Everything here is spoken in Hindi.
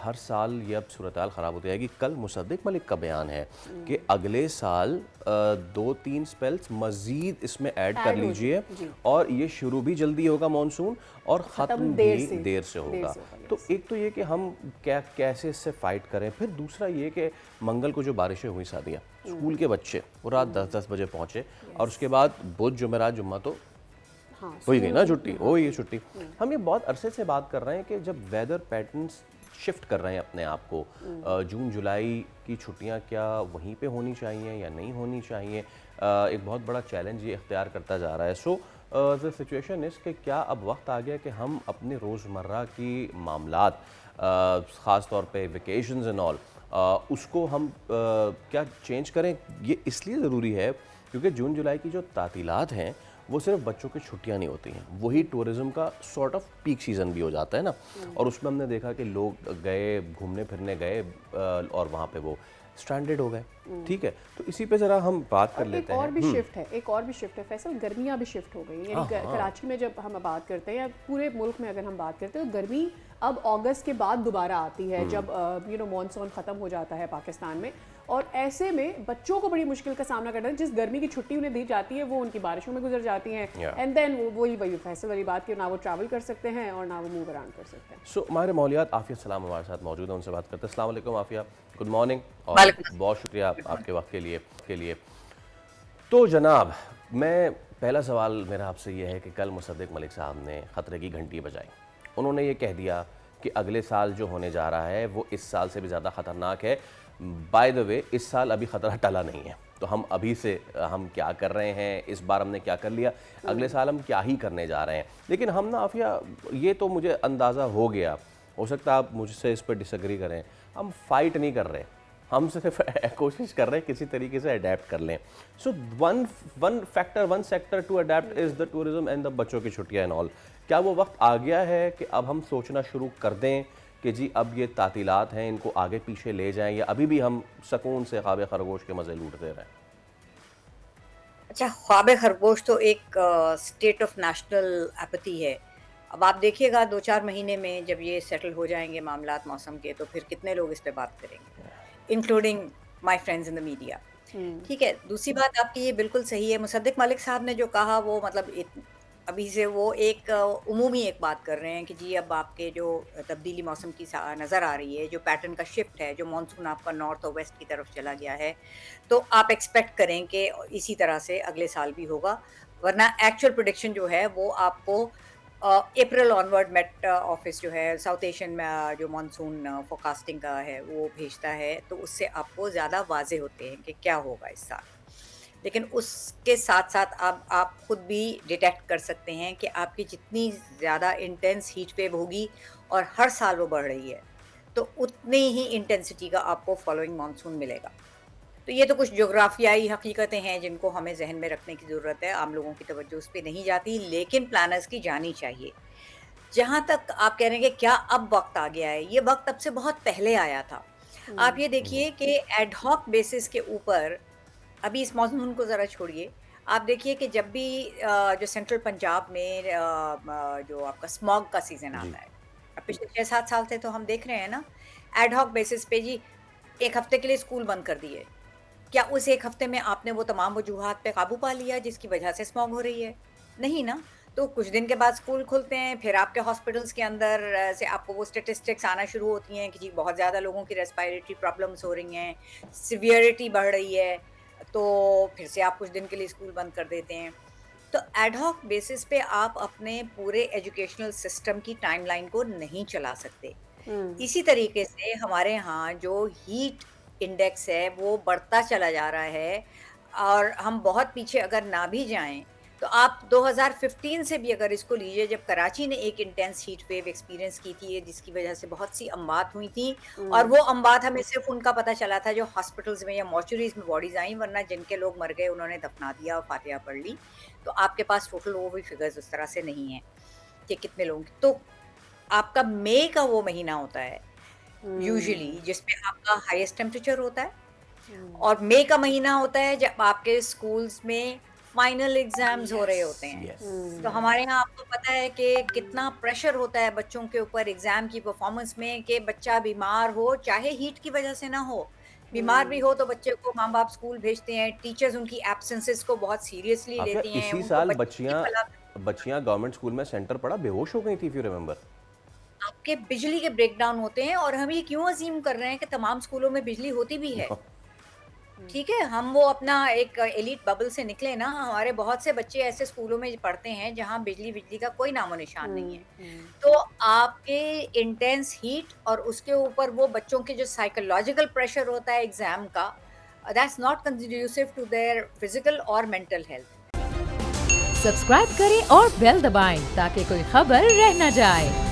हर साल ये अब सूरत हाल ख़राब होती जाएगी। कल मुसद्दिक मलिक का बयान है कि अगले साल 2-3 स्पेल्स मज़ीद इसमें ऐड कर ऐड हो लीजिए, जाए जी। और ये शुरू भी जल्दी होगा मानसून, और खत्म ख़त्म देर भी से देर से देर होगा। से होगा, तो यस। एक तो ये कि हम कैसे इससे फ़ाइट करें, फिर दूसरा ये कि मंगल को जो बारिशें हुई सादिया, स्कूल के बच्चे वो रात 10-10 बजे पहुँचे, और यस। उसके बाद बुध जुमेरात जुम्मा तो हाँ, हो ही गई स्कूल। ना छुट्टी, हाँ। हो गई छुट्टी। हम ये बहुत अरसे से बात कर रहे हैं कि जब वेदर पैटर्न्स शिफ्ट कर रहे हैं अपने आप को, जून जुलाई की छुट्टियां क्या वहीं पे होनी चाहिए या नहीं होनी चाहिए, एक बहुत बड़ा चैलेंज ये इख्तियार करता जा रहा है। सो द सिचुएशन इज़ कि क्या अब वक्त आ गया कि हम अपने रोज़मर्रा की मामलात, ख़ास तौर पे वेकेशंस एंड ऑल, उसको हम क्या चेंज करें। ये इसलिए ज़रूरी है क्योंकि जून जुलाई की जो तातीलात हैं वो सिर्फ बच्चों की छुट्टियां नहीं होती हैं, वही टूरिज़्म का सॉर्ट ऑफ पीक सीज़न भी हो जाता है ना। और उसमें हमने देखा कि लोग गए, घूमने फिरने गए, और वहाँ पे वो स्ट्रैंडेड हो गए। ठीक है, तो इसी पे ज़रा हम बात कर और एक लेते और हैं। भी शिफ्ट है, एक और भी शिफ्ट है फैसल, गर्मियाँ भी शिफ्ट हो गई हैं। यानी हाँ हाँ। कराची में जब हम बात करते हैं या पूरे मुल्क में अगर हम बात करते हैं, तो गर्मी अब अगस्त के बाद दोबारा आती है, जब मॉनसून ख़त्म हो जाता है पाकिस्तान में। और ऐसे में बच्चों को बड़ी मुश्किल का सामना करना है। जिस गर्मी की छुट्टी उन्हें दी जाती है वो उनकी बारिशों में गुजर जाती हैं, Yeah. एंड देन वही फैसल वाली बात कि ना वो ट्रैवल कर सकते हैं और ना वो मूव अराउंड कर सकते हैं। सो हमारे मौलियात आफिया सलाम हमारे साथ मौजूद हैं, उनसे बात करते हैं। अस्सलाम वालेकुम आफिया, गुड मॉर्निंग, और वालेकुम बहुत शुक्रिया आपके वक्त के लिए। तो जनाब, मैं पहला सवाल मेरा आपसे ये है कि कल मुसद्दिक मलिक साहब ने ख़तरे की घंटी बजाई। उन्होंने ये कह दिया कि अगले साल जो होने जा रहा है वो इस साल से भी ज़्यादा ख़तरनाक है। बाय द वे, इस साल अभी ख़तरा टला नहीं है, तो हम अभी से हम क्या कर रहे हैं, इस बार हमने क्या कर लिया, अगले साल हम क्या ही करने जा रहे हैं। लेकिन हम ना आफिया, ये तो मुझे अंदाज़ा हो गया, हो सकता है आप मुझसे इस पर डिसएग्री करें, हम फाइट नहीं कर रहे, हम सिर्फ कोशिश कर रहे हैं किसी तरीके से अडेप्ट कर लें। So one sector to adapt is the tourism and the बच्चों की छुट्टियां एंड ऑल। क्या वो वक्त आ गया है कि अब हम सोचना शुरू कर दें कि जी अब ये तातीलात हैं, इनको आगे पीछे ले जाएं, या अभी भी हम सुकून से ख्वाब खरगोश के मज़े लूटते रहें? अच्छा, ख्वाब खरगोश तो एक स्टेट ऑफ नेशनल एपैथी है। अब आप देखिएगा 2-4 महीने में जब ये सेटल हो जाएँगे मामलात मौसम के, तो फिर कितने लोग इस पे बात करेंगे, including my friends in the media. ठीक है, दूसरी बात आपकी ये बिल्कुल सही है, मुसद्दिक मलिक साहब ने जो कहा वो मतलब अभी से वो एक उमूमी एक बात कर रहे हैं कि जी अब आपके जो तब्दीली मौसम की नज़र आ रही है, जो पैटर्न का शिफ्ट है, जो मानसून आपका नॉर्थ और वेस्ट की तरफ चला गया है, तो आप एक्सपेक्ट करें कि इसी तरह से अगले साल भी होगा। वरना एक्चुअल प्रेडिक्शन जो है वो आपको अप्रैल ऑनवर्ड मेट ऑफिस जो है साउथ एशियन में जो मानसून फोरकास्टिंग का है वो भेजता है, तो उससे आपको ज़्यादा वाज़ेह होते हैं कि क्या होगा इस साल। लेकिन उसके साथ-साथ अब आप खुद भी डिटेक्ट कर सकते हैं कि आपकी जितनी ज़्यादा इंटेंस हीट वेव होगी और हर साल वो बढ़ रही है, तो उतनी ही इंटेंसिटी का आपको फॉलोइंग मानसून मिलेगा। तो ये तो कुछ ज्योग्राफियाई हकीकतें हैं जिनको हमें ज़हन में रखने की ज़रूरत है, आम लोगों की तवज्जो उस पे नहीं जाती, लेकिन प्लानर्स की जानी चाहिए। जहाँ तक आप कह रहे हैं कि क्या अब वक़्त आ गया है, ये वक़्त अब से बहुत पहले आया था। आप ये देखिए कि एड हॉक बेसिस के ऊपर अभी इस मानसून को ज़रा छोड़िए, आप देखिए कि जब भी जो सेंट्रल पंजाब में जो आपका स्मॉग का सीज़न जी। आता है, अब पिछले 6-7 साल से तो हम देख रहे हैं ना, एड हॉक बेसिस पे जी 1 हफ्ते के लिए स्कूल बंद कर दिए। क्या उस 1 हफ्ते में आपने वो तमाम वजूहात पे काबू पा लिया जिसकी वजह से स्मॉग हो रही है? नहीं ना। तो कुछ दिन के बाद स्कूल खुलते हैं, फिर आपके हॉस्पिटल्स के अंदर से आपको वो स्टैटिस्टिक्स आना शुरू होती हैं कि जी बहुत ज़्यादा लोगों की रेस्पिरेटरी प्रॉब्लम्स हो रही हैं, सीवियरिटी बढ़ रही है, तो फिर से आप कुछ दिन के लिए स्कूल बंद कर देते हैं। तो एड हॉक बेसिस पे आप अपने पूरे एजुकेशनल सिस्टम की टाइमलाइन को नहीं चला सकते। इसी तरीके से हमारे यहाँ जो हीट इंडेक्स है वो बढ़ता चला जा रहा है और हम बहुत पीछे अगर ना भी जाएँ, तो आप 2015 से भी अगर इसको लीजिए जब कराची ने एक इंटेंस हीट वेव एक्सपीरियंस की थी जिसकी वजह से बहुत सी अमवात हुई थी और वो अमवात हमें सिर्फ़ उनका पता चला था जो हॉस्पिटल्स में या मॉर्चुरीज़ में बॉडीज़ आईं, वरना जिनके लोग मर गए उन्होंने दफना दिया और फातिहा पढ़ ली। तो आपके पास टोटल वो भी फिगर्स उस तरह से नहीं हैं कि कितने लोगों की तो आपका मई का वो महीना होता है यूजुअली जिसमें आपका हाईएस्ट टेम्परेचर होता है और मई का महीना होता है जब आपके स्कूल्स में फाइनल एग्जाम्स हो रहे होते हैं। यस तो हमारे यहाँ आपको पता है कि कितना प्रेशर होता है बच्चों के ऊपर एग्जाम की परफॉर्मेंस में, कि बच्चा बीमार हो, चाहे हीट की वजह से ना हो, बीमार भी हो तो बच्चे को माँ बाप स्कूल भेजते हैं, टीचर्स उनकी एब्सेंसेस को बहुत सीरियसली आफिया, लेती हैं, इसी उनको साल बच्चे की बच्चियां भला। बच्चियां गवर्नमेंट स्कूल में सेंटर पड़ा बेहोश हो गई थी, इफ यू रिमेंबर। आपके बिजली के ब्रेकडाउन होते हैं और हम ये क्यों अज़्यूम कर रहे हैं कि तमाम स्कूलों में बिजली होती भी है। ठीक है, हम वो अपना एक एलीट बबल से निकले ना, हमारे बहुत से बच्चे ऐसे स्कूलों में पढ़ते हैं जहाँ बिजली का कोई नामो-निशान नहीं है। तो आपके इंटेंस हीट और उसके ऊपर वो बच्चों के जो साइकोलॉजिकल प्रेशर होता है एग्ज़ाम का, that's not conducive to their physical और मेंटल हेल्थ। सब्सक्राइब करें और बेल दबाएं ताकि कोई खबर रह न जाए।